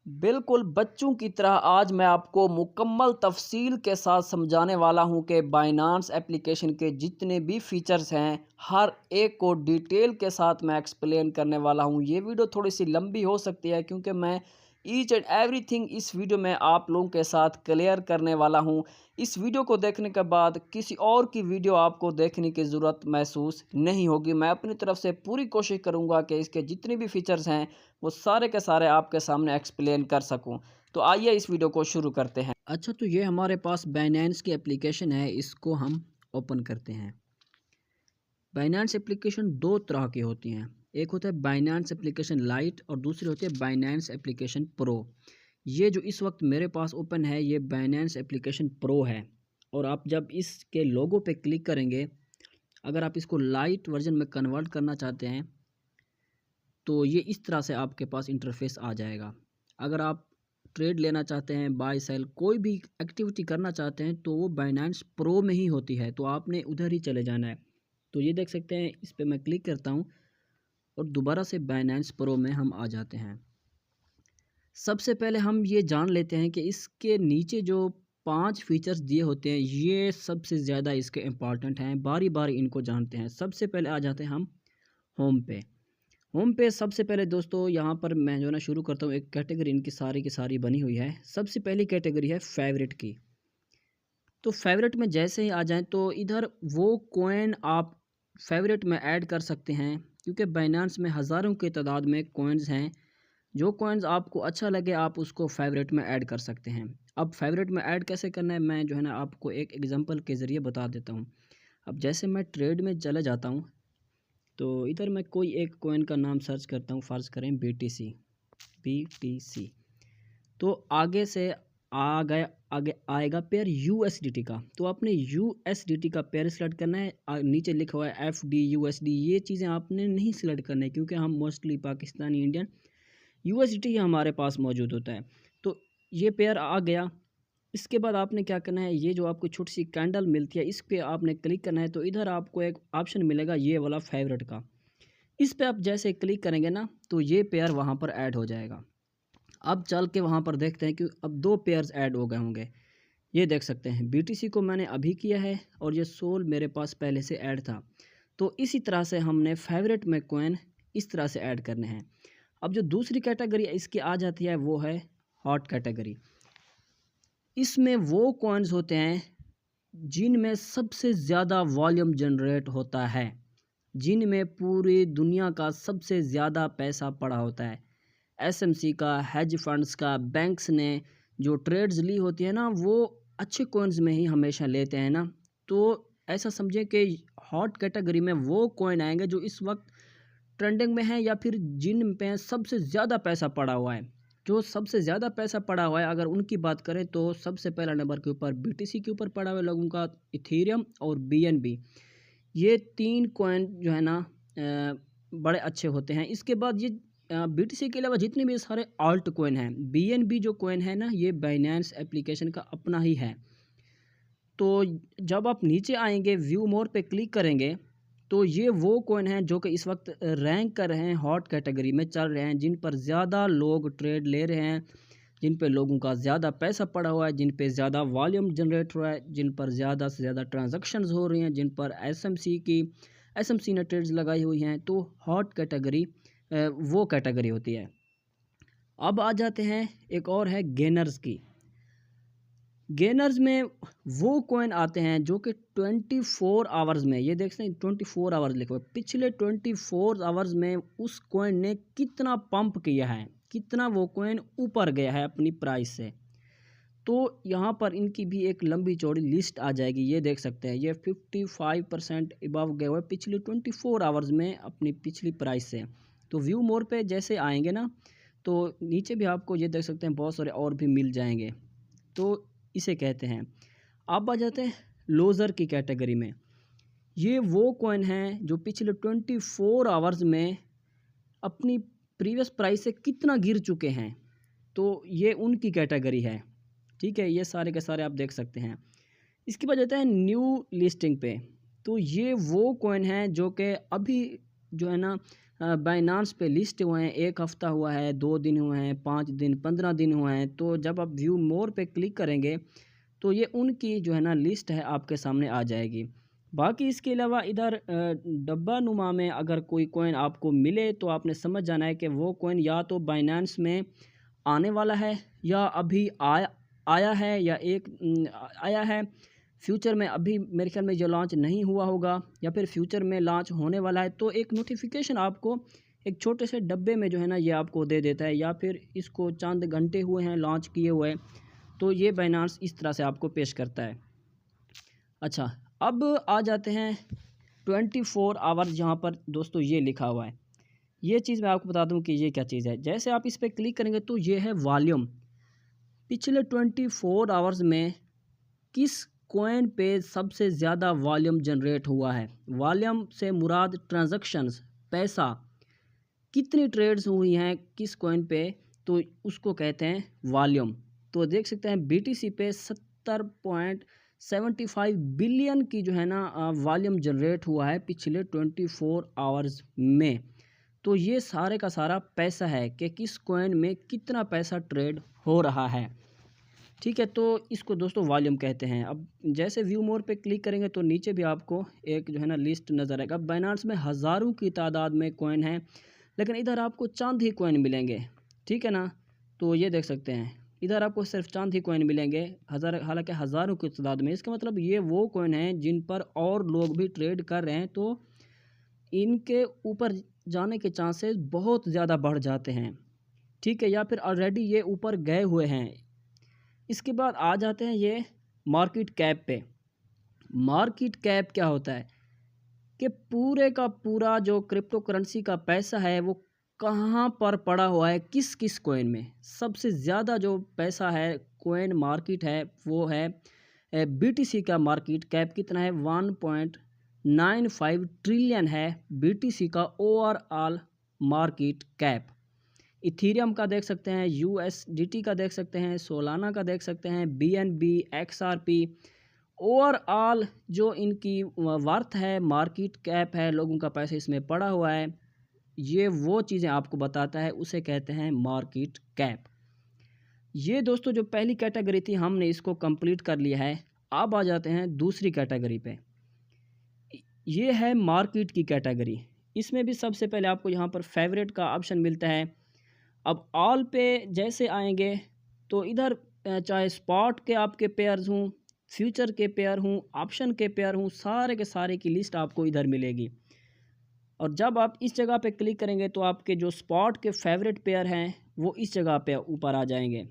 बिल्कुल बच्चों की तरह आज मैं आपको मुकम्मल तफ़सील के साथ समझाने वाला हूं कि बाइनेंस एप्लीकेशन के जितने भी फ़ीचर्स हैं, हर एक को डिटेल के साथ मैं एक्सप्लेन करने वाला हूं। ये वीडियो थोड़ी-सी लंबी हो सकती है क्योंकि मैं ईच एंड एवरीथिंग इस वीडियो में आप लोगों के साथ क्लियर करने वाला हूं। इस वीडियो को देखने के बाद किसी और की वीडियो आपको देखने की ज़रूरत महसूस नहीं होगी। मैं अपनी तरफ से पूरी कोशिश करूँगा कि इसके जितने भी फ़ीचर्स हैं वो सारे के सारे आपके सामने एक्सप्लेन कर सकूं। तो आइए इस वीडियो को शुरू करते हैं। अच्छा, तो ये हमारे पास बाइनेंस की एप्लीकेशन है, इसको हम ओपन करते हैं। बाइनेंस एप्लीकेशन दो तरह की होती हैं, एक होता है बाइनेंस एप्लीकेशन लाइट और दूसरी होती है बाइनेंस एप्लीकेशन प्रो। ये जो इस वक्त मेरे पास ओपन है ये बाइनेंस एप्लीकेशन प्रो है। और आप जब इसके लोगो पे क्लिक करेंगे, अगर आप इसको लाइट वर्जन में कन्वर्ट करना चाहते हैं तो ये इस तरह से आपके पास इंटरफेस आ जाएगा। अगर आप ट्रेड लेना चाहते हैं, बाय सेल कोई भी एक्टिविटी करना चाहते हैं तो वो बाइनेंस प्रो में ही होती है, तो आपने उधर ही चले जाना है। तो ये देख सकते हैं, इस पे मैं क्लिक करता हूँ और दोबारा से बाइनेंस प्रो में हम आ जाते हैं। सबसे पहले हम ये जान लेते हैं कि इसके नीचे जो 5 फीचर्स दिए होते हैं ये सबसे ज़्यादा इसके इम्पॉर्टेंट हैं। बारी बारी इनको जानते हैं। सबसे पहले आ जाते हैं हम होम पे। होम पे सबसे पहले दोस्तों यहाँ पर मैं जो है ना शुरू करता हूँ, एक कैटेगरी इनकी सारी की सारी बनी हुई है। सबसे पहली कैटेगरी है फेवरेट की। तो फेवरेट में जैसे ही आ जाएं तो इधर वो कॉइन आप फेवरेट में ऐड कर सकते हैं, क्योंकि बाइनेंस में हज़ारों की तादाद में कॉइन्स हैं। जो कॉइन्स आपको अच्छा लगे आप उसको फेवरेट में ऐड कर सकते हैं। अब फेवरेट में ऐड कैसे करना है मैं जो है ना आपको एक एग्जांपल के ज़रिए बता देता हूँ। अब जैसे मैं ट्रेड में चले जाता हूँ तो इधर मैं कोई एक कॉइन का नाम सर्च करता हूँ, फ़र्ज़ करें BTC। तो आगे से आगे आएगा पेयर USDT का। तो आपने USDT का पेयर सेलेक्ट करना है। नीचे लिखा हुआ है FD USD, ये चीज़ें आपने नहीं सेलेक्ट करना है क्योंकि हम मोस्टली पाकिस्तानी इंडियन USDT ही हमारे पास मौजूद होता है। तो ये पेयर आ गया। इसके बाद आपने क्या करना है, ये जो आपको छोटी सी कैंडल मिलती है इस पे आपने क्लिक करना है। तो इधर आपको एक ऑप्शन मिलेगा ये वाला फेवरेट का। इस पे आप जैसे क्लिक करेंगे ना तो ये पेयर वहाँ पर ऐड हो जाएगा। अब चल के वहाँ पर देखते हैं कि अब 2 पेयर्स ऐड हो गए होंगे। ये देख सकते हैं BTC को मैंने अभी किया है और ये सोल मेरे पास पहले से ऐड था। तो इसी तरह से हमने फेवरेट में कॉइन इस तरह से ऐड करने हैं। अब जो दूसरी कैटेगरी इसकी आ जाती है वो है हॉट कैटेगरी। इसमें वो कॉइन्स होते हैं जिनमें सबसे ज़्यादा वॉल्यूम जनरेट होता है, जिनमें पूरी दुनिया का सबसे ज़्यादा पैसा पड़ा होता है। SMC का, हेज फंड्स का, बैंक्स ने जो ट्रेड्स ली होती है ना वो अच्छे कॉइन्स में ही हमेशा लेते हैं ना। तो ऐसा समझें कि हॉट कैटेगरी में वो कॉइन आएंगे जो इस वक्त ट्रेंडिंग में है या फिर जिन पे सबसे ज़्यादा पैसा पड़ा हुआ है। जो सबसे ज़्यादा पैसा पड़ा हुआ है अगर उनकी बात करें तो सबसे पहला नंबर के ऊपर BTC के ऊपर पड़ा हुआ है लोगों का, इथेरियम और BNB। ये 3 कॉइन जो है ना बड़े अच्छे होते हैं। इसके बाद ये BTC के अलावा जितने भी सारे ऑल्ट कॉइन हैं, BNB जो कॉइन है ना ये बाइनेंस एप्लीकेशन का अपना ही है। तो जब आप नीचे आएंगे व्यू मोर पे क्लिक करेंगे तो ये वो कॉइन हैं जो कि इस वक्त रैंक कर रहे हैं, हॉट कैटेगरी में चल रहे हैं, जिन पर ज़्यादा लोग ट्रेड ले रहे हैं, जिन पे लोगों का ज़्यादा पैसा पड़ा हुआ है, जिन पे ज़्यादा वॉल्यूम जनरेट हो रहा है, जिन पर ज़्यादा से ज़्यादा ट्रांजैक्शंस हो रही हैं, जिन पर SMC ने ट्रेड्स लगाई हुई हैं। तो हॉट कैटेगरी वो कैटेगरी होती है। अब आ जाते हैं एक और है गेनर्स की। गेनर्स में वो कॉइन आते हैं जो कि 24 आवर्स में, ये देख सकते हैं 24 आवर्स लिखा हुआ है, पिछले 24 आवर्स में उस कॉइन ने कितना पंप किया है, कितना वो कॉइन ऊपर गया है अपनी प्राइस से। तो यहाँ पर इनकी भी एक लंबी चौड़ी लिस्ट आ जाएगी। ये देख सकते हैं ये 55% अबव गए हुए पिछले 24 आवर्स में अपनी पिछली प्राइस से। तो व्यू मोर पे जैसे आएंगे ना तो नीचे भी आपको ये देख सकते हैं बहुत सारे और भी मिल जाएंगे। तो इसे कहते हैं। अब आ जाते हैं लोज़र की कैटेगरी में। ये वो कॉइन हैं जो पिछले 24 आवर्स में अपनी प्रीवियस प्राइस से कितना गिर चुके हैं। तो ये उनकी कैटेगरी है, ठीक है। ये सारे के सारे आप देख सकते हैं। इसके बाद जाते हैं न्यू लिस्टिंग पे। तो ये वो कॉइन हैं जो कि अभी जो है ना बाइनांस पे लिस्ट हुए हैं, 1 हफ़्ता हुआ है, 2 दिन हुए हैं, 5 दिन, 15 दिन हुए हैं। तो जब आप व्यू मोर पे क्लिक करेंगे तो ये उनकी जो है ना लिस्ट है आपके सामने आ जाएगी। बाकी इसके अलावा इधर डब्बा नुमा में अगर कोई कॉइन आपको मिले तो आपने समझ जाना है कि वो कॉइन या तो बाइनेंस में आने वाला है या अभी आया आया है या आया है। फ्यूचर में अभी मेरे ख्याल में जो लॉन्च नहीं हुआ होगा या फिर फ्यूचर में लॉन्च होने वाला है, तो एक नोटिफिकेशन आपको एक छोटे से डब्बे में जो है ना ये आपको दे देता है, या फिर इसको चंद घंटे हुए हैं लॉन्च किए हुए, तो ये बाइनेंस इस तरह से आपको पेश करता है। अच्छा, अब आ जाते हैं 24 आवर्स, जहाँ पर दोस्तों ये लिखा हुआ है। ये चीज़ मैं आपको बता दूं कि ये क्या चीज़ है। जैसे आप इस पर क्लिक करेंगे तो ये है वॉल्यूम। पिछले 24 आवर्स में किस कॉइन पे सबसे ज़्यादा वॉल्यूम जनरेट हुआ है। वॉल्यूम से मुराद ट्रांजैक्शंस, पैसा, कितनी ट्रेड्स हुई हैं किस कॉइन पे, तो उसको कहते हैं वॉल्यूम। तो देख सकते हैं बीटीसी पे 70.75 बिलियन की जो है ना वॉल्यूम जनरेट हुआ है पिछले 24 आवर्स में। तो ये सारे का सारा पैसा है कि किस कॉइन में कितना पैसा ट्रेड हो रहा है। ठीक है, तो इसको दोस्तों वॉल्यूम कहते हैं। अब जैसे व्यू मोर पे क्लिक करेंगे तो नीचे भी आपको एक जो है ना लिस्ट नज़र आएगा। बाइनेंस में हज़ारों की तादाद में कॉइन है, लेकिन इधर आपको चंद ही कॉइन मिलेंगे। ठीक है ना, तो ये देख सकते हैं इधर आपको सिर्फ चंद ही कॉइन मिलेंगे, हालांकि हज़ारों की तादाद में। इसका मतलब ये वो कॉइन हैं जिन पर और लोग भी ट्रेड कर रहे हैं, तो इनके ऊपर जाने के चांसेस बहुत ज़्यादा बढ़ जाते हैं। ठीक है, या फिर ऑलरेडी ये ऊपर गए हुए हैं। इसके बाद आ जाते हैं ये मार्केट कैप पे। मार्केट कैप क्या होता है कि पूरे का पूरा जो क्रिप्टो करेंसी का पैसा है वो कहाँ पर पड़ा हुआ है, किस किस कॉइन में। सबसे ज़्यादा जो पैसा है कॉइन मार्केट है वो है बीटीसी का। मार्केट कैप कितना है, 1.95 ट्रिलियन है बीटीसी का ओवरऑल मार्केट कैप। इथीरियम का देख सकते हैं, यूएसडीटी का देख सकते हैं, सोलाना का देख सकते हैं, बीएनबी, एक्सआरपी। ओवरऑल जो इनकी वर्थ है, मार्केट कैप है, लोगों का पैसा इसमें पड़ा हुआ है, ये वो चीज़ें आपको बताता है, उसे कहते हैं मार्केट कैप। ये दोस्तों जो पहली कैटेगरी थी हमने इसको कंप्लीट कर लिया है। अब आ जाते हैं दूसरी कैटेगरी पे। ये है मार्केट की कैटेगरी। इसमें भी सबसे पहले आपको यहाँ पर फेवरेट का ऑप्शन मिलता है। अब ऑल पे जैसे आएंगे तो इधर चाहे स्पॉट के आपके पेयर्स हों, फ्यूचर के पेयर हों, ऑप्शन के पेयर हों, सारे के सारे की लिस्ट आपको इधर मिलेगी। और जब आप इस जगह पे क्लिक करेंगे तो आपके जो स्पॉट के फेवरेट पेयर हैं वो इस जगह पे ऊपर आ जाएंगे।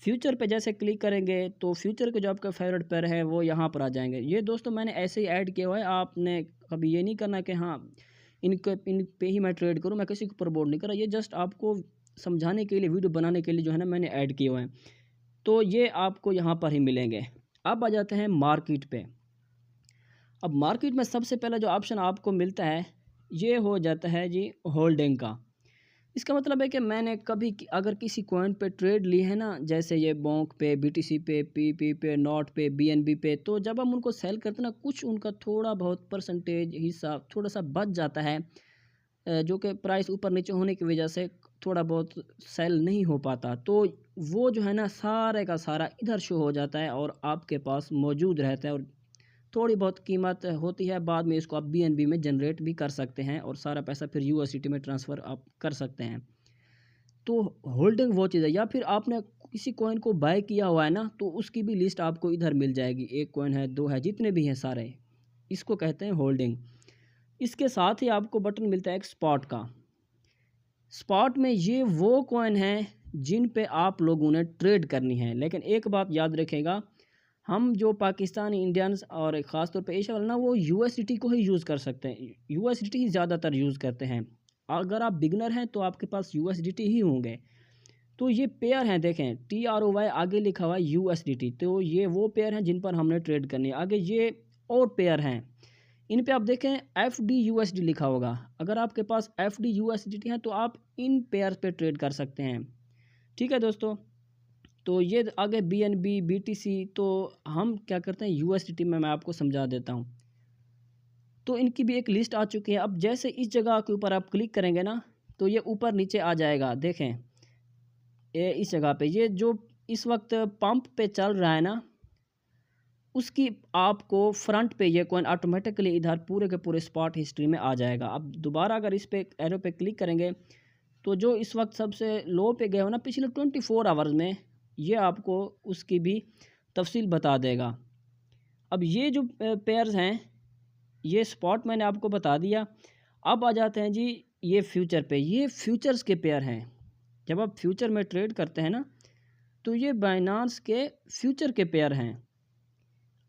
फ्यूचर पे जैसे क्लिक करेंगे तो फ्यूचर के जो आपका फेवरेट पेयर है वो यहाँ पर आ जाएंगे। ये दोस्तों मैंने ऐसे ही ऐड किया हुआ है, आपने कभी ये नहीं करना कि हाँ इन पे ही मैं ट्रेड करूँ। मैं किसी को प्रमोट नहीं कर रहा, ये जस्ट आपको समझाने के लिए, वीडियो बनाने के लिए जो है ना मैंने ऐड किए हुए हैं। तो ये आपको यहाँ पर ही मिलेंगे। अब आ जाते हैं मार्केट पे। अब मार्केट में सबसे पहला जो ऑप्शन आपको मिलता है ये हो जाता है जी होल्डिंग का। इसका मतलब है कि मैंने कभी अगर किसी कॉइन पे ट्रेड ली है ना, जैसे ये बोंक पे, बीटीसी पे, पीपी पे, नॉट पे, बीएनबी पे, तो जब हम उनको सेल करते हैं ना, कुछ उनका थोड़ा बहुत परसेंटेज हिस्सा थोड़ा सा बच जाता है, जो कि प्राइस ऊपर नीचे होने की वजह से थोड़ा बहुत सेल नहीं हो पाता। तो वो जो है ना सारे का सारा इधर शो हो जाता है और आपके पास मौजूद रहता है, और थोड़ी बहुत कीमत होती है, बाद में इसको आप बीएनबी में जनरेट भी कर सकते हैं और सारा पैसा फिर यूएसडीटी में ट्रांसफ़र आप कर सकते हैं। तो होल्डिंग वो चीज़ है। या फिर आपने किसी कॉइन को बाय किया हुआ है ना, तो उसकी भी लिस्ट आपको इधर मिल जाएगी। 1 कॉइन है, 2 है, जितने भी हैं सारे, इसको कहते हैं होल्डिंग। इसके साथ ही आपको बटन मिलता है एक स्पॉट का। स्पॉट में ये वो कॉइन हैं जिन पे आप लोगों ने ट्रेड करनी है। लेकिन एक बात याद रखेगा, हम जो पाकिस्तानी इंडियंस और ख़ास तौर पे एशिया वाले ना, वो यूएसडीटी को ही यूज़ कर सकते हैं। यूएसडीटी ही ज़्यादातर यूज़ करते हैं। अगर आप बिगनर हैं तो आपके पास यूएसडीटी ही होंगे। तो ये पेयर हैं, देखें TROY आगे लिखा हुआ है USDT, तो ये वो पेयर हैं जिन पर हमने ट्रेड करनी है। आगे ये और पेयर हैं, इन पे आप देखें FDUSD लिखा होगा। अगर आपके पास FDUSDT है तो आप इन पेयर पे ट्रेड कर सकते हैं। ठीक है दोस्तों, तो ये आगे BNB, BTC, तो हम क्या करते हैं USDT में मैं आपको समझा देता हूँ। तो इनकी भी एक लिस्ट आ चुकी है। अब जैसे इस जगह के ऊपर आप क्लिक करेंगे ना, तो ये ऊपर नीचे आ जाएगा। देखें ये इस जगह पे ये जो इस वक्त पंप पे चल रहा है ना, उसकी आपको फ्रंट पे ये कॉइन ऑटोमेटिकली इधर पूरे के पूरे स्पॉट हिस्ट्री में आ जाएगा। अब दोबारा अगर इस पे एरो पे क्लिक करेंगे, तो जो इस वक्त सबसे लो पे गए हो ना पिछले 24 आवर्स में, ये आपको उसकी भी तफसील बता देगा। अब ये जो पेयर्स हैं, ये स्पॉट मैंने आपको बता दिया। अब आ जाते हैं जी ये फ्यूचर पे। ये फ्यूचर्स के पेयर हैं। जब आप फ्यूचर में ट्रेड करते हैं ना, तो ये बाइनांस के फ्यूचर के पेयर हैं।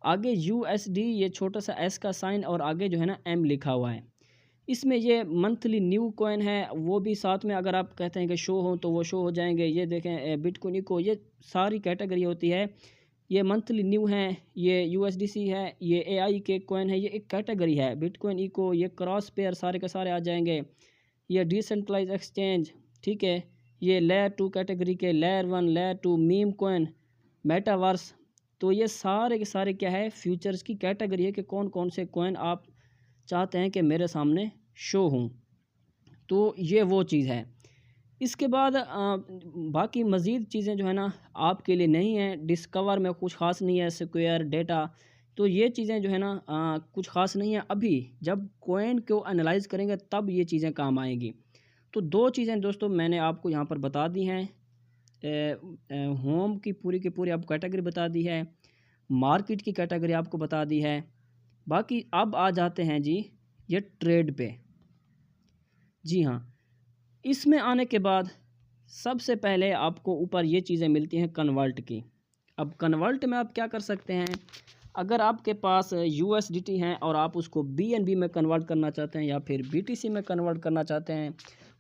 आगे USD ये छोटा सा एस का साइन और आगे जो है ना M लिखा हुआ है। इसमें ये मंथली न्यू कॉइन है, वो भी साथ में अगर आप कहते हैं कि शो हो तो वो शो हो जाएंगे। ये देखें बिटकॉइन इको, ये सारी कैटेगरी होती है। ये मंथली न्यू है, ये USDC है, ये AI के कॉइन है, ये एक कैटेगरी है। बिटकॉइन इको, ये क्रॉस पेयर सारे के सारे आ जाएंगे। ये डिसेंट्रलाइज एक्सचेंज, ठीक है। ये लेयर 2 कैटेगरी के, layer 1, layer 2, meme coin, metaverse. तो ये सारे के सारे क्या है, फ्यूचर्स की कैटेगरी है कि कौन कौन से कॉइन आप चाहते हैं कि मेरे सामने शो हों। तो ये वो चीज़ है। इसके बाद बाकी मज़ीद चीज़ें जो है ना आपके लिए नहीं हैं। डिस्कवर में कुछ ख़ास नहीं है, स्क्वायर डेटा, तो ये चीज़ें जो है ना कुछ ख़ास नहीं है। अभी जब कॉइन को एनालाइज करेंगे तब ये चीज़ें काम आएंगी। तो दो चीज़ें दोस्तों मैंने आपको यहाँ पर बता दी हैं। होम की पूरी आपको कैटेगरी बता दी है, मार्केट की कैटेगरी आपको बता दी है। बाकी अब आ जाते हैं जी ये ट्रेड पे। जी हाँ, इसमें आने के बाद सबसे पहले आपको ऊपर ये चीज़ें मिलती हैं कन्वर्ट की। अब कन्वर्ट में आप क्या कर सकते हैं, अगर आपके पास USDT हैं और आप उसको BNB में कन्वर्ट करना चाहते हैं या फिर BTC में कन्वर्ट करना चाहते हैं,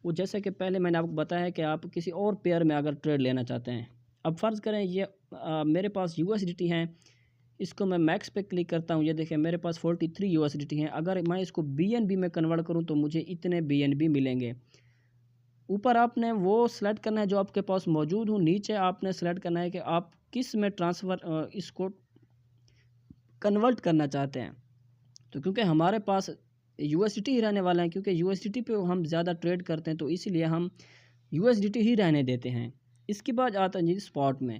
वो जैसे कि पहले मैंने आपको बताया कि आप किसी और पेयर में अगर ट्रेड लेना चाहते हैं। अब फ़र्ज़ करें ये मेरे पास USDT हैं, इसको मैं मैक्स पे क्लिक करता हूँ। ये देखें मेरे पास 43 USDT हैं। अगर मैं इसको BNB में कन्वर्ट करूँ तो मुझे इतने BNB मिलेंगे। ऊपर आपने वो सेलेक्ट करना है जो आपके पास मौजूद हो, नीचे आपने सेलेक्ट करना है कि आप किस में ट्रांसफ़र इसको कन्वर्ट करना चाहते हैं। तो क्योंकि हमारे पास USDT ही रहने वाला है, क्योंकि USDT पे हम ज़्यादा ट्रेड करते हैं, तो इसीलिए हम USDT ही रहने देते हैं। इसके बाद आता है जी स्पॉट में।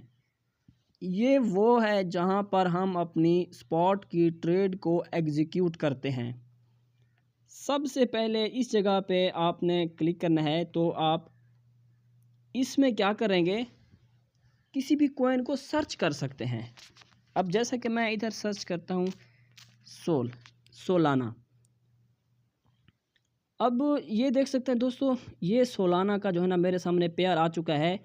ये वो है जहाँ पर हम अपनी स्पॉट की ट्रेड को एग्जीक्यूट करते हैं। सबसे पहले इस जगह पे आपने क्लिक करना है। तो आप इसमें क्या करेंगे, किसी भी कॉइन को सर्च कर सकते हैं। अब जैसे कि मैं इधर सर्च करता हूँ सोलाना। अब ये देख सकते हैं दोस्तों, ये सोलाना का जो है ना मेरे सामने पेयर आ चुका है।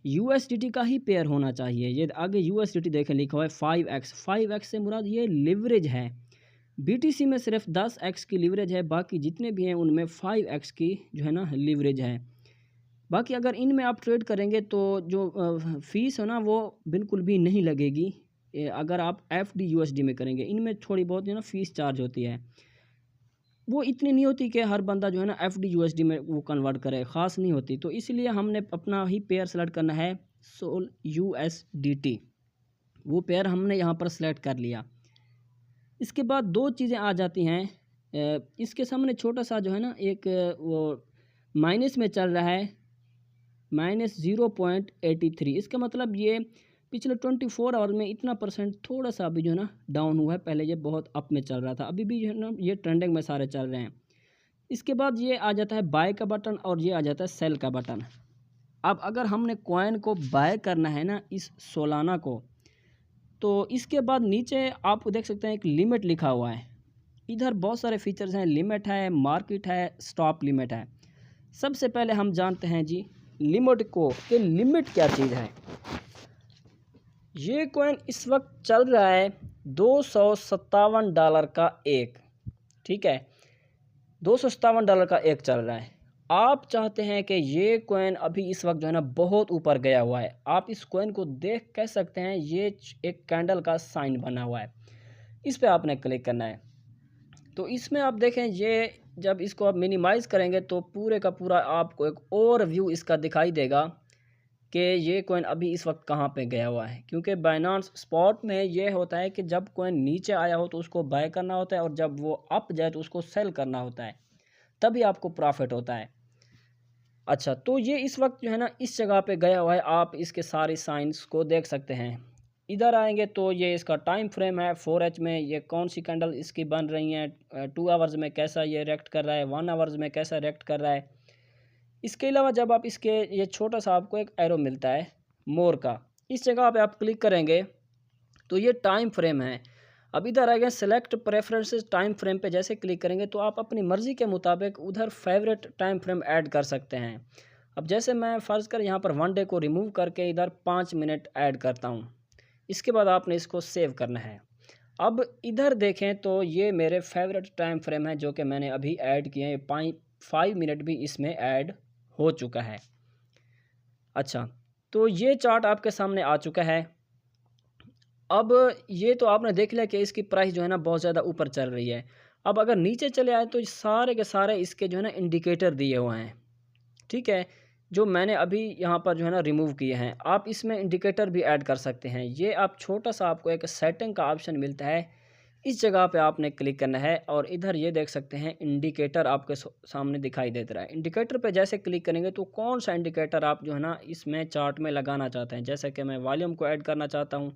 USDT का ही पेयर होना चाहिए। ये आगे USDT देखें लिखा हुआ है 5x। 5x से मुराद ये लिवरेज है। BTC में सिर्फ 10x की लिवरेज है, बाकी जितने भी हैं उनमें 5x की जो है ना लिवरेज है। बाकी अगर इनमें आप ट्रेड करेंगे तो जो फ़ीस है ना वो बिल्कुल भी नहीं लगेगी। अगर आप FD USD में करेंगे, इनमें थोड़ी बहुत जो है ना फ़ीस चार्ज होती है। वो इतनी नहीं होती कि हर बंदा जो है ना FD USD में वो कन्वर्ट करे, ख़ास नहीं होती। तो इसलिए हमने अपना ही पेयर सेलेक्ट करना है, सोल USDT। वो पेयर हमने यहाँ पर सेलेक्ट कर लिया। इसके बाद दो चीज़ें आ जाती हैं। इसके सामने छोटा सा जो है ना एक वो माइनस में चल रहा है, -0.83। इसका मतलब ये पिछले 24 आवर में इतना परसेंट थोड़ा सा अभी जो है ना डाउन हुआ है। पहले ये बहुत अप में चल रहा था, अभी भी जो है ना ये ट्रेंडिंग में सारे चल रहे हैं। इसके बाद ये आ जाता है बाय का बटन और ये आ जाता है सेल का बटन। अब अगर हमने कॉइन को बाय करना है ना इस सोलाना को, तो इसके बाद नीचे आप देख सकते हैं एक लिमिट लिखा हुआ है। इधर बहुत सारे फीचर्स हैं, लिमिट है, मार्केट है, स्टॉप लिमिट है। सबसे पहले हम जानते हैं जी लिमिट को, कि लिमिट क्या चीज़ है। ये कॉइन इस वक्त चल रहा है $257 का एक, ठीक है, $257 का एक चल रहा है। आप चाहते हैं कि ये कॉइन अभी इस वक्त जो है ना बहुत ऊपर गया हुआ है। आप इस कॉइन को देख कह सकते हैं ये एक कैंडल का साइन बना हुआ है, इस पर आपने क्लिक करना है। तो इसमें आप देखें, ये जब इसको आप मिनिमाइज़ करेंगे तो पूरे का पूरा आपको एक ओवरव्यू इसका दिखाई देगा कि ये कॉइन अभी इस वक्त कहाँ पे गया हुआ है, क्योंकि बाइनांस स्पॉट में ये होता है कि जब कॉइन नीचे आया हो तो उसको बाय करना होता है और जब वो अप जाए तो उसको सेल करना होता है, तभी आपको प्रॉफिट होता है। अच्छा, तो ये इस वक्त जो है ना इस जगह पे गया हुआ है, आप इसके सारे साइंस को देख सकते हैं। इधर आएंगे तो ये इसका टाइम फ्रेम है 4H में, ये कौन सी कैंडल इसकी बन रही हैं, 2 आवर्स में कैसा ये रिएक्ट कर रहा है, 1 आवर्स में कैसा रिएक्ट कर रहा है। इसके अलावा जब आप इसके ये छोटा सा आपको एक एरो मिलता है मोर का, इस जगह पे आप क्लिक करेंगे तो ये टाइम फ्रेम है। अब इधर आएगा सेलेक्ट प्रेफरेंसेस टाइम फ्रेम पे जैसे क्लिक करेंगे तो आप अपनी मर्ज़ी के मुताबिक उधर फेवरेट टाइम फ्रेम ऐड कर सकते हैं। अब जैसे मैं फ़र्ज़ कर यहाँ पर 1 डे को रिमूव करके इधर 5 मिनट ऐड करता हूँ। इसके बाद आपने इसको सेव करना है। अब इधर देखें तो ये मेरे फेवरेट टाइम फ्रेम है जो कि मैंने अभी ऐड किए हैं, 5 मिनट भी इसमें ऐड हो चुका है। अच्छा, तो ये चार्ट आपके सामने आ चुका है। अब ये तो आपने देख लिया कि इसकी प्राइस जो है ना बहुत ज़्यादा ऊपर चल रही है। अब अगर नीचे चले आए तो सारे के सारे इसके जो है ना इंडिकेटर दिए हुए हैं, ठीक है, जो मैंने अभी यहाँ पर जो है ना रिमूव किए हैं। आप इसमें इंडिकेटर भी ऐड कर सकते हैं। ये आप छोटा सा आपको एक सेटिंग का ऑप्शन मिलता है, इस जगह पे आपने क्लिक करना है और इधर ये देख सकते हैं इंडिकेटर आपके सामने दिखाई देता रहा है। इंडिकेटर पे जैसे क्लिक करेंगे तो कौन सा इंडिकेटर आप जो है ना इसमें चार्ट में लगाना चाहते हैं, जैसे कि मैं वॉल्यूम को ऐड करना चाहता हूँ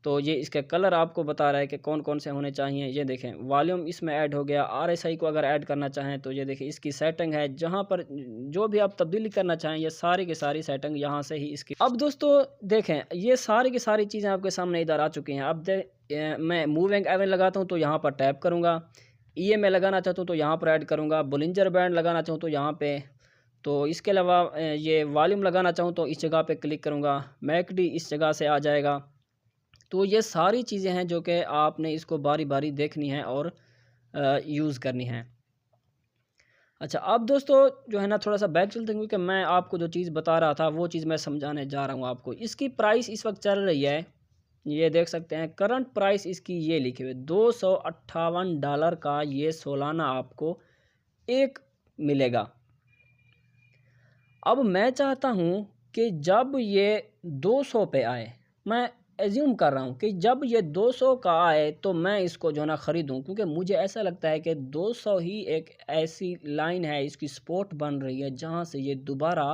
तो ये इसके कलर आपको बता रहा है कि कौन कौन से होने चाहिए। ये देखें वॉल्यूम इसमें ऐड हो गया। RSI को अगर ऐड करना चाहें तो ये देखें इसकी सेटिंग है, जहाँ पर जो भी आप तब्दीली करना चाहें ये सारी की सारी सेटिंग यहाँ से ही इसकी। अब दोस्तों देखें ये सारी की सारी चीज़ें आपके सामने इधर आ चुकी हैं। अब मैं मूविंग एवन लगाता हूँ तो यहाँ पर टैप करूँगा, EMA लगाना चाहता हूँ तो यहाँ पर ऐड करूँगा, बोलिंजर बैंड लगाना चाहूँ तो यहाँ पे, तो इसके अलावा ये वॉल्यूम लगाना चाहूँ तो इस जगह पे क्लिक करूँगा, मैकडी इस जगह से आ जाएगा। तो ये सारी चीज़ें हैं जो कि आपने इसको बारी बारी देखनी है और यूज़ करनी है। अच्छा, अब दोस्तों जो है ना थोड़ा सा बैक चलते हैं, क्योंकि मैं आपको जो चीज़ बता रहा था वो चीज़ मैं समझाने जा रहा हूँ आपको। इसकी प्राइस इस वक्त चल रही है, ये देख सकते हैं करंट प्राइस इसकी ये लिखे हुए $258 का ये सालाना आपको एक मिलेगा। अब मैं चाहता हूँ कि जब ये 200 पे आए, मैं एज्यूम कर रहा हूँ कि जब ये 200 का आए तो मैं इसको जो है ना ख़रीदूँ, क्योंकि मुझे ऐसा लगता है कि 200 ही एक ऐसी लाइन है, इसकी सपोर्ट बन रही है जहाँ से ये दोबारा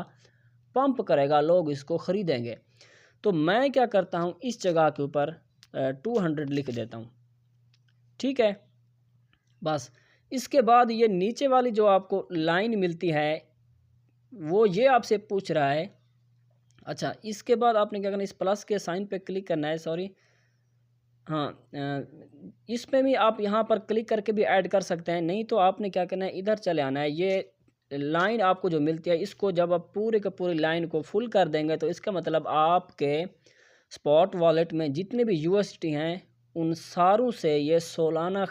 पंप करेगा, लोग इसको ख़रीदेंगे। तो मैं क्या करता हूँ इस जगह के ऊपर 200 लिख देता हूँ, ठीक है। बस इसके बाद ये नीचे वाली जो आपको लाइन मिलती है वो ये आपसे पूछ रहा है। अच्छा, इसके बाद आपने क्या करना है, इस प्लस के साइन पे क्लिक करना है, सॉरी हाँ, इस पे भी आप यहाँ पर क्लिक करके भी ऐड कर सकते हैं, नहीं तो आपने क्या करना है इधर चले आना है। ये लाइन आपको जो मिलती है इसको जब आप पूरे के पूरी लाइन को फुल कर देंगे तो इसका मतलब आपके स्पॉट वॉलेट में जितने भी USDT हैं उन सारों से ये सालाना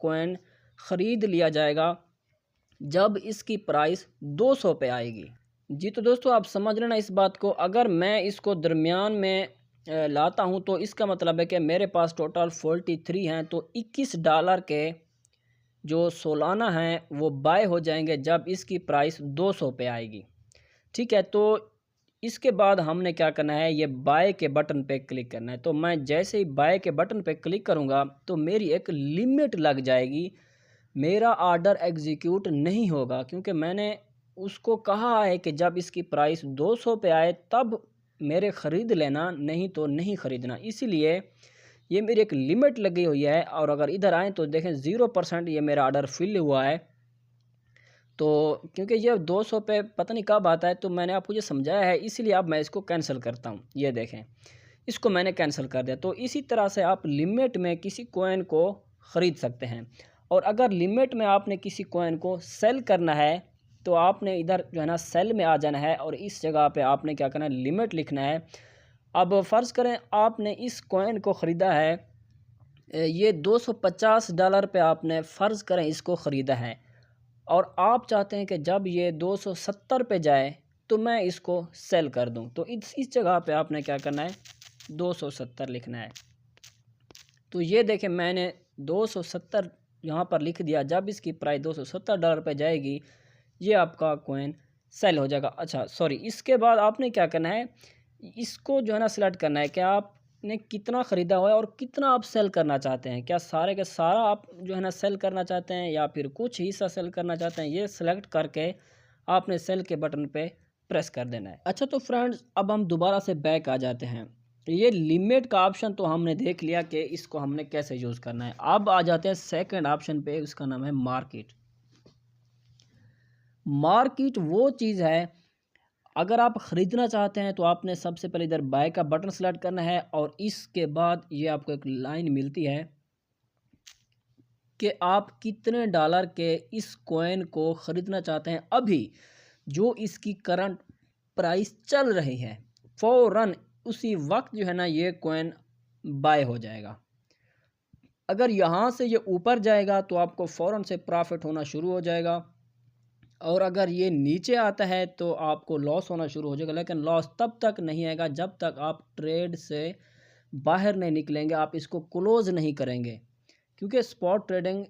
कॉइन ख़रीद लिया जाएगा जब इसकी प्राइस 200 पे आएगी। जी, तो दोस्तों आप समझ लेना इस बात को। अगर मैं इसको दरमियान में लाता हूँ तो इसका मतलब है कि मेरे पास टोटल 43 हैं, तो $21 के जो सालाना हैं वो बाय हो जाएंगे जब इसकी प्राइस 200 पे आएगी, ठीक है। तो इसके बाद हमने क्या करना है, ये बाय के बटन पे क्लिक करना है। तो मैं जैसे ही बाय के बटन पे क्लिक करूँगा तो मेरी एक लिमिट लग जाएगी, मेरा ऑर्डर एग्जीक्यूट नहीं होगा, क्योंकि मैंने उसको कहा है कि जब इसकी प्राइस 200 पे आए तब मेरे ख़रीद लेना, नहीं तो नहीं ख़रीदना। इसीलिए ये मेरी एक लिमिट लगी हुई है। और अगर इधर आएँ तो देखें 0% ये मेरा ऑर्डर फिल हुआ है। तो क्योंकि ये 200 पे पता नहीं कब आता है, तो मैंने आपको ये समझाया है, इसीलिए अब मैं इसको कैंसिल करता हूँ। ये देखें इसको मैंने कैंसिल कर दिया। तो इसी तरह से आप लिमिट में किसी कॉइन को ख़रीद सकते हैं। और अगर लिमिट में आपने किसी कॉइन को सेल करना है तो आपने इधर जो है ना सेल में आ जाना है और इस जगह पे आपने क्या करना है, लिमिट लिखना है। अब फ़र्ज़ करें आपने इस कॉइन को ख़रीदा है, ये $250 पे आपने फ़र्ज़ करें इसको ख़रीदा है, और आप चाहते हैं कि जब ये 270 पे जाए तो मैं इसको सेल कर दूं, तो इस जगह पे आपने क्या करना है, 270 लिखना है। तो ये देखें मैंने 270 यहाँ पर लिख दिया। जब इसकी प्राइस $270 पे जाएगी ये आपका कॉइन सेल हो जाएगा। अच्छा सॉरी, इसके बाद आपने क्या करना है, इसको जो है ना सिलेक्ट करना है कि आपने कितना ख़रीदा हुआ है और कितना आप सेल करना चाहते हैं। क्या सारे का सारा आप जो है ना सेल करना चाहते हैं या फिर कुछ हिस्सा सेल करना चाहते हैं, ये सिलेक्ट करके आपने सेल के बटन पे प्रेस कर देना है। अच्छा तो फ्रेंड्स, अब हम दोबारा से बैक आ जाते हैं। ये लिमिट का ऑप्शन तो हमने देख लिया कि इसको हमने कैसे यूज़ करना है। अब आ जाते हैं सेकंड ऑप्शन पे, उसका नाम है मार्केट। मार्केट वो चीज़ है, अगर आप ख़रीदना चाहते हैं तो आपने सबसे पहले इधर बाय का बटन सेलेक्ट करना है और इसके बाद ये आपको एक लाइन मिलती है कि आप कितने डॉलर के इस कॉइन को ख़रीदना चाहते हैं अभी जो इसकी करंट प्राइस चल रही है। फ़ौरन उसी वक्त जो है ना ये कॉइन बाय हो जाएगा। अगर यहाँ से ये ऊपर जाएगा तो आपको फ़ौरन से प्रॉफिट होना शुरू हो जाएगा, और अगर ये नीचे आता है तो आपको लॉस होना शुरू हो जाएगा। लेकिन लॉस तब तक नहीं आएगा जब तक आप ट्रेड से बाहर नहीं निकलेंगे, आप इसको क्लोज़ नहीं करेंगे। क्योंकि स्पॉट ट्रेडिंग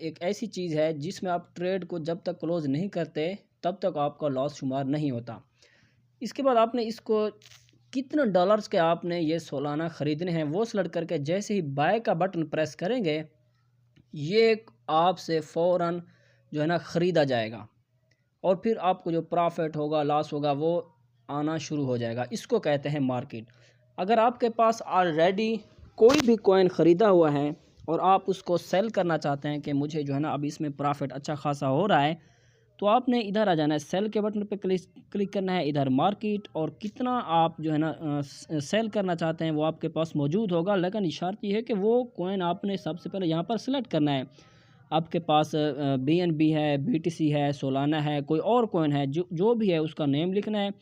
एक ऐसी चीज़ है जिसमें आप ट्रेड को जब तक क्लोज़ नहीं करते तब तक आपका लॉस शुमार नहीं होता। इसके बाद आपने इसको कितने डॉलर्स के आपने ये सालाना ख़रीदने हैं वो सेलेक्ट करके जैसे ही बाय का बटन प्रेस करेंगे, ये आपसे फ़ौरन जो है ना ख़रीदा जाएगा और फिर आपको जो प्रॉफिट होगा लॉस होगा वो आना शुरू हो जाएगा। इसको कहते हैं मार्केट। अगर आपके पास ऑलरेडी कोई भी कॉइन ख़रीदा हुआ है और आप उसको सेल करना चाहते हैं कि मुझे जो है ना अब इसमें प्रॉफिट अच्छा खासा हो रहा है, तो आपने इधर आ जाना है, सेल के बटन पे क्लिक करना है, इधर मार्केट, और कितना आप जो है ना सेल करना चाहते हैं वो आपके पास मौजूद होगा। लेकिन शर्त ये है कि वो कॉइन आपने सबसे पहले यहाँ पर सेलेक्ट करना है। आपके पास BNB है, BTC है, सोलाना है, कोई और कॉइन है, जो भी है उसका नेम लिखना है।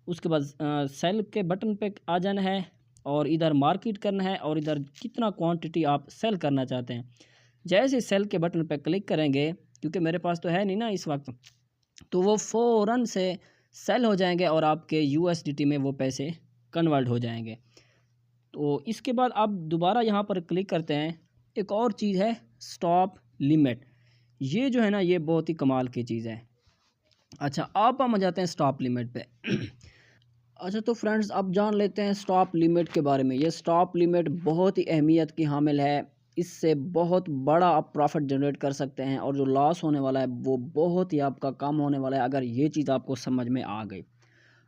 उसके बाद सेल के बटन पे आ जाना है और इधर मार्केट करना है और इधर कितना क्वांटिटी आप सेल करना चाहते हैं। जैसे सेल के बटन पे क्लिक करेंगे, क्योंकि मेरे पास तो है नहीं ना इस वक्त, तो वो फ़ौरन से सेल हो जाएंगे और आपके USDT में वो पैसे कन्वर्ट हो जाएंगे। तो इसके बाद आप दोबारा यहाँ पर क्लिक करते हैं। एक और चीज़ है स्टॉप लिमिट, ये जो है ना ये बहुत ही कमाल की चीज़ है। अच्छा, आप हम आ जाते हैं स्टॉप लिमिट पे। अच्छा तो फ्रेंड्स, अब जान लेते हैं स्टॉप लिमिट के बारे में। ये स्टॉप लिमिट बहुत ही अहमियत की हामिल है। इससे बहुत बड़ा आप प्रॉफिट जनरेट कर सकते हैं और जो लॉस होने वाला है वो बहुत ही आपका कम होने वाला है, अगर ये चीज़ आपको समझ में आ गई।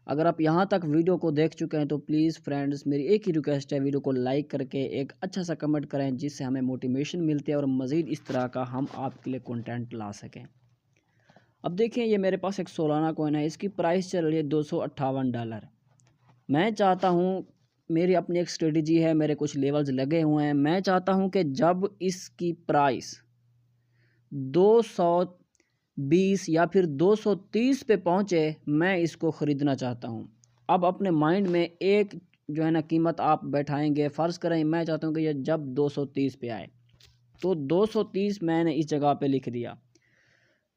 अगर आप यहाँ तक वीडियो को देख चुके हैं तो प्लीज़ फ्रेंड्स, मेरी एक ही रिक्वेस्ट है, वीडियो को लाइक करके एक अच्छा सा कमेंट करें जिससे हमें मोटिवेशन मिलती है और मज़ीद इस तरह का हम आपके लिए कंटेंट ला सकें। अब देखिए, ये मेरे पास एक सोलाना कॉइन है, इसकी प्राइस चल रही है $258। मैं चाहता हूँ, मेरी अपनी एक स्ट्रेटजी है, मेरे कुछ लेवल्स लगे हुए हैं, मैं चाहता हूँ कि जब इसकी प्राइस 220 या फिर 230 पे पहुँचे मैं इसको ख़रीदना चाहता हूँ। अब अपने माइंड में एक जो है ना कीमत आप बैठाएंगे। फ़र्ज़ करें मैं चाहता हूँ कि ये जब 230 पे आए, तो 230 मैंने इस जगह पे लिख दिया।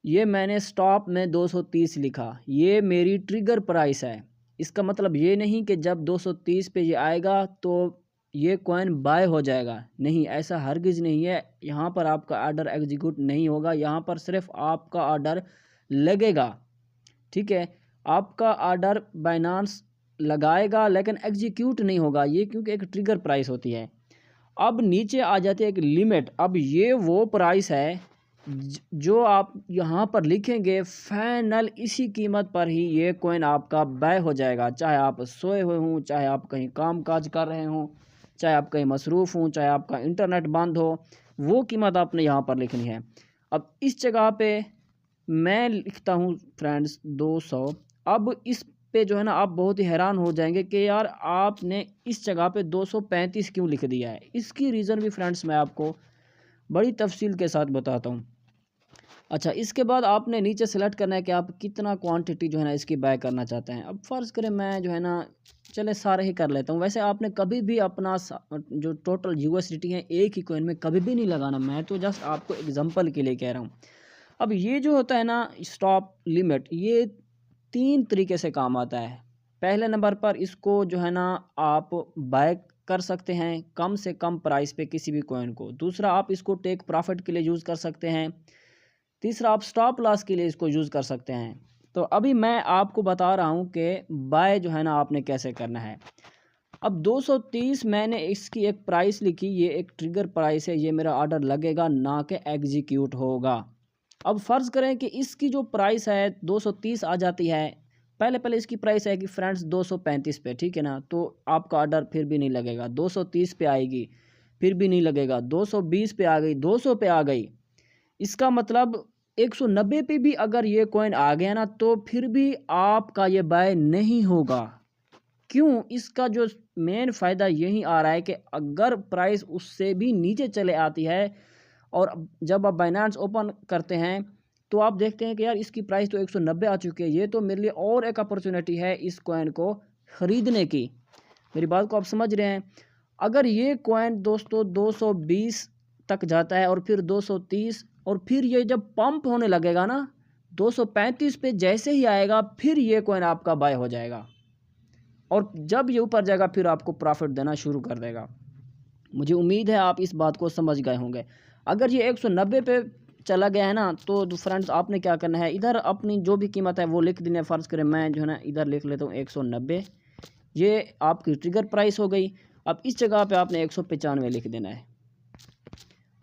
ये मैंने स्टॉप में 230 लिखा, ये मेरी ट्रिगर प्राइस है। इसका मतलब ये नहीं कि जब 230 पे ये आएगा तो ये कॉइन बाय हो जाएगा, नहीं, ऐसा हरगिज़ नहीं है। यहाँ पर आपका ऑर्डर एग्जीक्यूट नहीं होगा, यहाँ पर सिर्फ आपका ऑर्डर लगेगा। ठीक है, आपका ऑर्डर बाइनांस लगाएगा लेकिन एग्जीक्यूट नहीं होगा, ये क्योंकि एक ट्रिगर प्राइस होती है। अब नीचे आ जाती है एक लिमिट। अब ये वो प्राइस है जो आप यहाँ पर लिखेंगे, फाइनल इसी कीमत पर ही ये कॉइन आपका बाय हो जाएगा। चाहे आप सोए हुए हों, चाहे आप कहीं काम काज कर रहे हों, चाहे आप कहीं मसरूफ़ हों, चाहे आपका इंटरनेट बंद हो, वो कीमत आपने यहाँ पर लिखनी है। अब इस जगह पे मैं लिखता हूँ फ्रेंड्स 200। अब इस पे जो है ना आप बहुत ही हैरान हो जाएंगे कि यार आपने इस जगह पे 235 क्यों लिख दिया है। इसकी रीज़न भी फ्रेंड्स मैं आपको बड़ी तफसील के साथ बताता हूँ। अच्छा, इसके बाद आपने नीचे सेलेक्ट करना है कि आप कितना क्वांटिटी जो है ना इसकी बाय करना चाहते हैं। अब फ़र्ज़ करें मैं जो है ना चले सारे ही कर लेता हूँ। वैसे आपने कभी भी अपना जो टोटल USDT है एक ही कॉइन में कभी भी नहीं लगाना, मैं तो जस्ट आपको एग्जांपल के लिए कह रहा हूँ। अब ये जो होता है ना स्टॉप लिमिट, ये 3 तरीके से काम आता है। पहले नंबर पर इसको जो है ना आप बाय कर सकते हैं कम से कम प्राइस पे किसी भी कॉइन को। दूसरा, आप इसको टेक प्रॉफिट के लिए यूज़ कर सकते हैं। तीसरा, आप स्टॉप लॉस के लिए इसको यूज़ कर सकते हैं। तो अभी मैं आपको बता रहा हूँ कि बाय जो है ना आपने कैसे करना है। अब 230 मैंने इसकी एक प्राइस लिखी, ये एक ट्रिगर प्राइस है, ये मेरा ऑर्डर लगेगा ना कि एग्जीक्यूट होगा। अब फ़र्ज़ करें कि इसकी जो प्राइस है 230 आ जाती है, पहले इसकी प्राइस है कि फ्रेंड्स 235 पे, ठीक है ना, तो आपका ऑर्डर फिर भी नहीं लगेगा। 230 पे आएगी फिर भी नहीं लगेगा, 220 पे आ गई, 200 पे आ गई, इसका मतलब 190 पे भी अगर ये कॉइन आ गया ना तो फिर भी आपका ये बाय नहीं होगा। क्यों? इसका जो मेन फ़ायदा यही आ रहा है कि अगर प्राइस उससे भी नीचे चले आती है और जब आप बाइनेंस ओपन करते हैं तो आप देखते हैं कि यार इसकी प्राइस तो 190 आ चुकी है, ये तो मेरे लिए और एक अपॉर्चुनिटी है इस कॉइन को ख़रीदने की। मेरी बात को आप समझ रहे हैं? अगर ये कॉइन दोस्तों 220 तक जाता है और फिर 230 और फिर ये जब पंप होने लगेगा ना 235 पे जैसे ही आएगा फिर ये कॉइन आपका बाय हो जाएगा और जब ये ऊपर जाएगा फिर आपको प्रॉफिट देना शुरू कर देगा। मुझे उम्मीद है आप इस बात को समझ गए होंगे। अगर ये 190 पे चला गया है ना तो फ्रेंड्स आपने क्या करना है, इधर अपनी जो भी कीमत है वो लिख देनी है। फ़र्ज़ करें मैं जो है ना इधर लिख लेता हूँ 190, ये आपकी ट्रिगर प्राइस हो गई। अब इस जगह पे आपने 195 लिख देना है।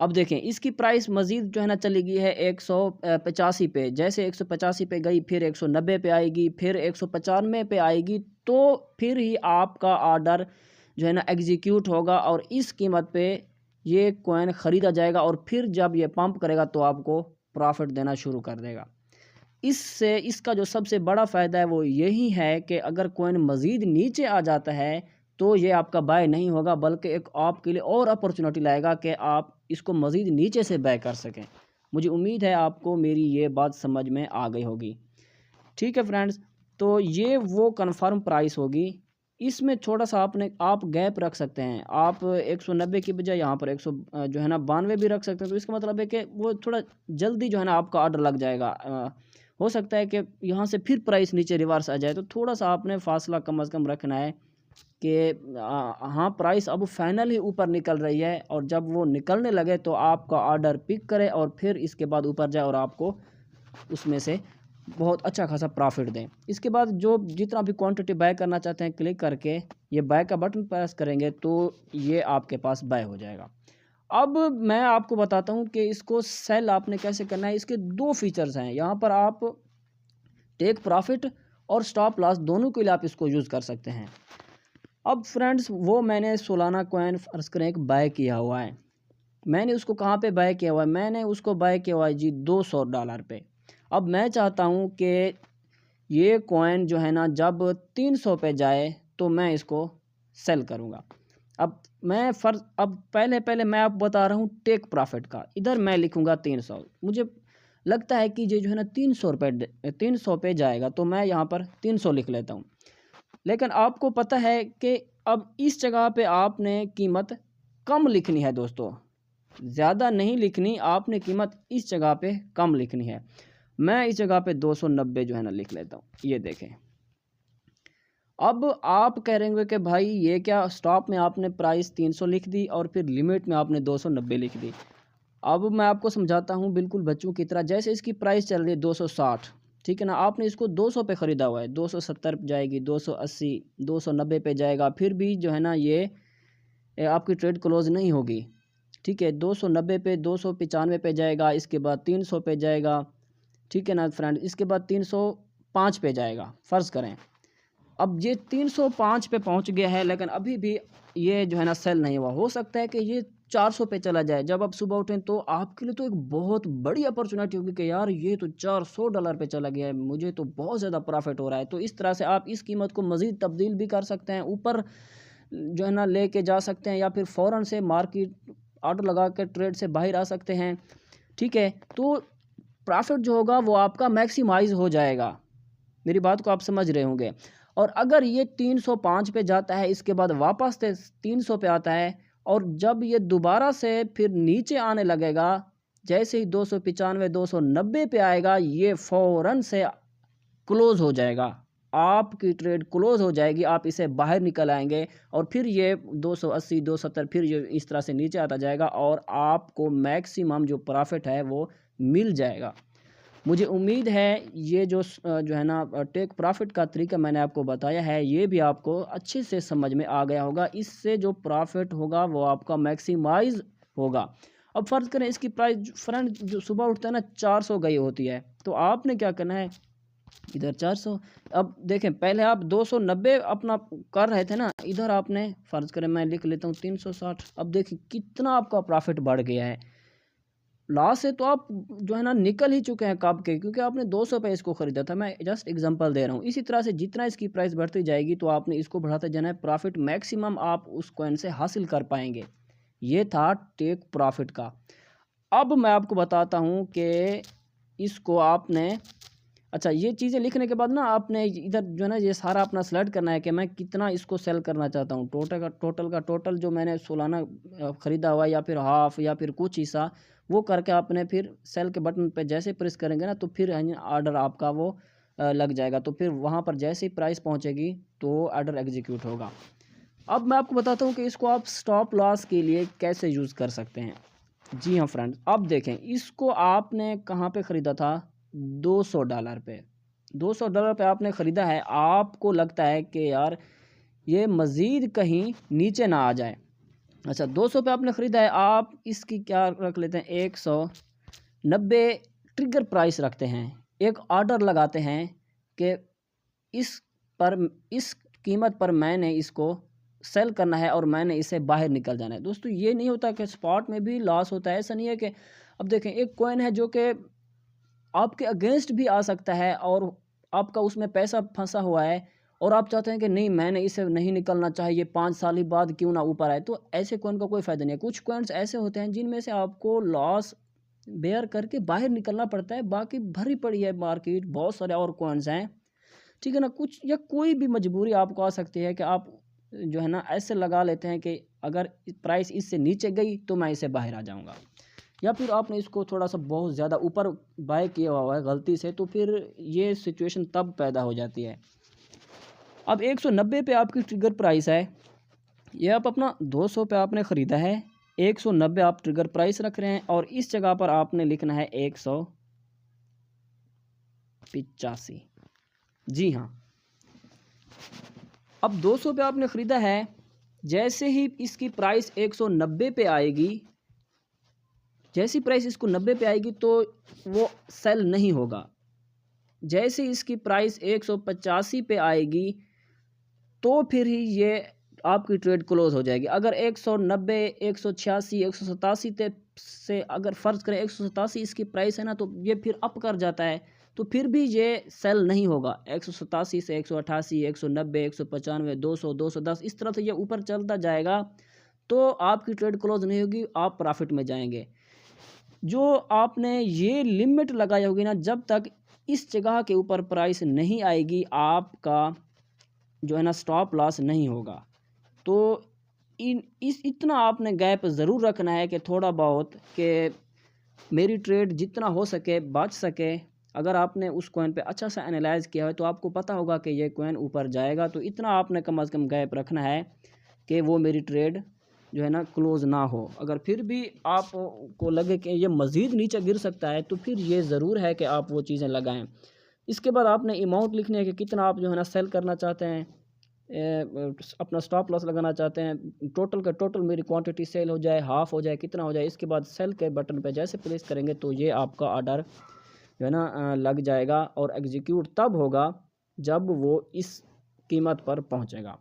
अब देखें इसकी प्राइस मज़ीद जो है ना चली गई है 185 पे, जैसे 185 पे गई फिर 190 पे आएगी, फिर 195 पे आएगी, तो फिर ही आपका ऑर्डर जो है ना एग्जीक्यूट होगा और इस कीमत पे ये कॉइन ख़रीदा जाएगा और फिर जब ये पंप करेगा तो आपको प्रॉफिट देना शुरू कर देगा। इससे इसका जो सबसे बड़ा फ़ायदा है वो यही है कि अगर कॉइन मज़ीद नीचे आ जाता है तो ये आपका बाय नहीं होगा, बल्कि एक आपके लिए और अपॉर्चुनिटी लाएगा कि आप इसको मज़ीद नीचे से बाय कर सकें। मुझे उम्मीद है आपको मेरी ये बात समझ में आ गई होगी। ठीक है फ्रेंड्स, तो ये वो कन्फर्म प्राइस होगी। इसमें थोड़ा-सा आप गैप रख सकते हैं। आप 190 की बजाय यहाँ पर 100 जो है ना 92 भी रख सकते हैं। तो इसका मतलब है कि वो थोड़ा जल्दी जो है ना आपका ऑर्डर लग जाएगा। हो सकता है कि यहाँ से फिर प्राइस नीचे रिवर्स आ जाए, तो थोड़ा-सा आपने फ़ासला कम से कम रखना है कि हाँ प्राइस अब फाइनल ही ऊपर निकल रही है और जब वो निकलने लगे तो आपका ऑर्डर पिक करे और फिर इसके बाद ऊपर जाए और आपको उसमें से बहुत अच्छा खासा प्रॉफिट दें। इसके बाद जो जितना भी क्वांटिटी बाय करना चाहते हैं क्लिक करके ये बाय का बटन प्रेस करेंगे तो ये आपके पास बाय हो जाएगा। अब मैं आपको बताता हूँ कि इसको सेल आपने कैसे करना है। इसके दो फीचर्स हैं, यहाँ पर आप टेक प्रॉफिट और स्टॉप लॉस दोनों के लिए आप इसको यूज़ कर सकते हैं। अब फ्रेंड्स वो मैंने सोलाना कॉइन फर्ज करें एक बाय किया हुआ है। मैंने उसको कहाँ पे बाय किया हुआ है? मैंने उसको बाय किया हुआ है जी $200 पे। अब मैं चाहता हूँ कि ये कॉइन जो है ना जब 300 पे जाए तो मैं इसको सेल करूँगा। अब पहले मैं आपको बता रहा हूँ टेक प्रॉफिट का। इधर मैं लिखूँगा 300। मुझे लगता है कि ये जो है ना 300 पे जाएगा तो मैं यहाँ पर 300 लिख लेता हूँ। लेकिन आपको पता है कि अब इस जगह पे आपने कीमत कम लिखनी है दोस्तों, ज़्यादा नहीं लिखनी, आपने कीमत इस जगह पे कम लिखनी है। मैं इस जगह पे 290 जो है ना लिख लेता हूँ, ये देखें। अब आप कह रहे होंगे कि भाई ये क्या, स्टॉप में आपने प्राइस 300 लिख दी और फिर लिमिट में आपने 290 लिख दी। अब मैं आपको समझाता हूँ बिल्कुल बच्चों की तरह। जैसे इसकी प्राइस चल रही है 260, ठीक है ना, आपने इसको 200 पे ख़रीदा हुआ है, 270 पे जाएगी, 280, 290 पे जाएगा, फिर भी जो है ना ये आपकी ट्रेड क्लोज नहीं होगी। ठीक है, 290 पे 295 पे जाएगा, इसके बाद 300 पे जाएगा, ठीक है ना फ्रेंड, इसके बाद 305 पे जाएगा फ़र्ज़ करें। अब ये 305 पे पहुंच गया है लेकिन अभी भी ये जो है ना सेल नहीं हुआ। हो सकता है कि ये 400 पे चला जाए। जब आप सुबह उठें तो आपके लिए तो एक बहुत बड़ी अपॉर्चुनिटी होगी कि यार ये तो $400 पे चला गया है, मुझे तो बहुत ज़्यादा प्रॉफिट हो रहा है। तो इस तरह से आप इस कीमत को मज़ीद तब्दील भी कर सकते हैं, ऊपर जो है ना लेके जा सकते हैं, या फिर फ़ौरन से मार्केट ऑर्डर लगा कर ट्रेड से बाहर आ सकते हैं। ठीक है, तो प्रॉफिट जो होगा वो आपका मैक्सिमाइज़ हो जाएगा। मेरी बात को आप समझ रहे होंगे। और अगर ये 305 पे जाता है, इसके बाद वापस से 300 पे आता है और जब ये दोबारा से फिर नीचे आने लगेगा, जैसे ही 295 290 पे आएगा, ये फ़ौरन से क्लोज़ हो जाएगा। आपकी ट्रेड क्लोज़ हो जाएगी, आप इसे बाहर निकल आएंगे और फिर ये 280 270 फिर ये इस तरह से नीचे आता जाएगा और आपको मैक्सिमम जो प्रॉफिट है वो मिल जाएगा। मुझे उम्मीद है ये जो है ना टेक प्रॉफिट का तरीका मैंने आपको बताया है, ये भी आपको अच्छे से समझ में आ गया होगा। इससे जो प्रॉफिट होगा वो आपका मैक्सिमाइज़ होगा। अब फ़र्ज़ करें इसकी प्राइस फ्रेंड जो सुबह उठता है ना 400 गई होती है, तो आपने क्या करना है, इधर 400। अब देखें पहले आप 290 अपना कर रहे थे ना, इधर आपने फ़र्ज़ करें मैं लिख लेता हूँ 360। अब देखिए कितना आपका प्रॉफिट बढ़ गया है। लॉस से तो आप जो है ना निकल ही चुके हैं कब के, क्योंकि आपने 200 पे इसको ख़रीदा था। मैं जस्ट एग्जांपल दे रहा हूँ। इसी तरह से जितना इसकी प्राइस बढ़ती जाएगी तो आपने इसको बढ़ाते जाना है, प्रॉफिट मैक्सिमम आप उस कॉइन से हासिल कर पाएंगे। ये था टेक प्रॉफिट का। अब मैं आपको बताता हूँ कि इसको आपने, अच्छा ये चीज़ें लिखने के बाद ना आपने इधर जो है ना ये सारा अपना सेलेक्ट करना है कि मैं कितना इसको सेल करना चाहता हूँ। टोटल जो मैंने सालाना ख़रीदा हुआ या फिर हाफ या फिर कुछ हिस्सा, वो करके आपने फिर सेल के बटन पे जैसे प्रेस करेंगे ना तो फिर ऑर्डर आपका वो लग जाएगा। तो फिर वहाँ पर जैसे ही प्राइस पहुँचेगी तो ऑर्डर एग्जीक्यूट होगा। अब मैं आपको बताता हूँ कि इसको आप स्टॉप लॉस के लिए कैसे यूज़ कर सकते हैं। जी हाँ फ्रेंड्स, अब देखें इसको आपने कहाँ पे ख़रीदा था, $200 पे। $200 पे आपने ख़रीदा है। आपको लगता है कि यार ये मज़ीद कहीं नीचे ना आ जाए। अच्छा 200 पे आपने ख़रीदा है, आप इसकी क्या रख लेते हैं 190 ट्रिगर प्राइस रखते हैं। एक ऑर्डर लगाते हैं कि इस कीमत पर मैंने इसको सेल करना है और मैंने इसे बाहर निकल जाना है। दोस्तों ये नहीं होता कि स्पॉट में भी लॉस होता है, ऐसा नहीं है कि, अब देखें एक कॉइन है जो कि आपके अगेंस्ट भी आ सकता है और आपका उसमें पैसा फंसा हुआ है और आप चाहते हैं कि नहीं मैंने इसे नहीं निकलना चाहिए, 5 साल ही बाद क्यों ना ऊपर आए, तो ऐसे कॉइन का कोई फ़ायदा नहीं है। कुछ कॉइन्स ऐसे होते हैं जिनमें से आपको लॉस बेयर करके बाहर निकलना पड़ता है, बाकी भरी पड़ी है मार्केट, बहुत सारे और कॉइन्स हैं, ठीक है ना। कुछ या कोई भी मजबूरी आपको आ सकती है कि आप जो है ना ऐसे लगा लेते हैं कि अगर प्राइस इससे नीचे गई तो मैं इसे बाहर आ जाऊंगा, या फिर आपने इसको थोड़ा सा बहुत ज़्यादा ऊपर बाय किया हुआ है गलती से, तो फिर ये सिचुएशन तब पैदा हो जाती है। अब 190 पे आपकी ट्रिगर प्राइस है, ये आप अपना 200 पे आपने ख़रीदा है, 190 आप ट्रिगर प्राइस रख रहे हैं और इस जगह पर आपने लिखना है 185। जी हाँ, अब 200 पे आपने ख़रीदा है, जैसे ही इसकी प्राइस 190 पे आएगी, जैसी प्राइस इसको 90 पे आएगी तो वो सेल नहीं होगा। जैसे इसकी प्राइस 185 पे आएगी तो फिर ही ये आपकी ट्रेड क्लोज हो जाएगी। अगर 190, 186, 187 से अगर फ़र्ज़ करें 187 इसकी प्राइस है ना, तो ये फिर अप कर जाता है, तो फिर भी ये सेल नहीं होगा। 187 से 188, 190, 195, 200, 210 इस तरह से ये ऊपर चलता जाएगा, तो आपकी ट्रेड क्लोज नहीं होगी, आप प्रॉफिट में जाएंगे। जो आपने ये लिमिट लगाई होगी ना, जब तक इस जगह के ऊपर प्राइस नहीं आएगी आपका जो है ना स्टॉप लॉस नहीं होगा। तो इतना आपने गैप ज़रूर रखना है कि थोड़ा बहुत कि मेरी ट्रेड जितना हो सके बच सके। अगर आपने उस कॉइन पे अच्छा सा एनालाइज़ किया है तो आपको पता होगा कि ये कॉइन ऊपर जाएगा, तो इतना आपने कम से कम गैप रखना है कि वो मेरी ट्रेड जो है ना क्लोज़ ना हो। अगर फिर भी आपको लगे कि ये मज़ीद नीचे गिर सकता है, तो फिर ये ज़रूर है कि आप वो चीज़ें लगाएं। इसके बाद आपने अमाउंट लिखनी है कि कितना आप जो है ना सेल करना चाहते हैं, अपना स्टॉप लॉस लगाना चाहते हैं। टोटल का टोटल मेरी क्वांटिटी सेल हो जाए, हाफ़ हो जाए, कितना हो जाए, इसके बाद सेल के बटन पे जैसे प्रेस करेंगे तो ये आपका ऑर्डर जो है ना लग जाएगा और एग्जीक्यूट तब होगा जब वो इस कीमत पर पहुंचेगा।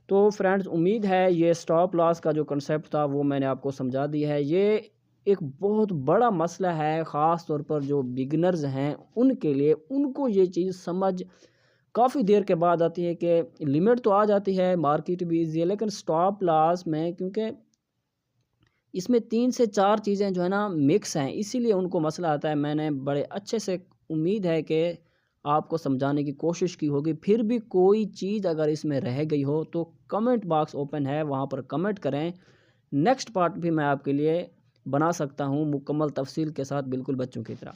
तो फ्रेंड्स उम्मीद है ये स्टॉप लॉस का जो कंसेप्ट था वो मैंने आपको समझा दिया है। ये एक बहुत बड़ा मसला है, ख़ास तौर पर जो बिगिनर्स हैं उनके लिए। उनको ये चीज़ समझ काफ़ी देर के बाद आती है कि लिमिट तो आ जाती है, मार्केट भी ईजी है, लेकिन स्टॉप लॉस में क्योंकि इसमें 3 से 4 चीज़ें जो है ना मिक्स हैं, इसीलिए उनको मसला आता है। मैंने बड़े अच्छे से, उम्मीद है कि आपको समझाने की कोशिश की होगी। फिर भी कोई चीज़ अगर इसमें रह गई हो तो कमेंट बॉक्स ओपन है, वहाँ पर कमेंट करें। नेक्स्ट पार्ट भी मैं आपके लिए बना सकता हूँ मुकम्मल तफसील के साथ, बिल्कुल बच्चों की तरह।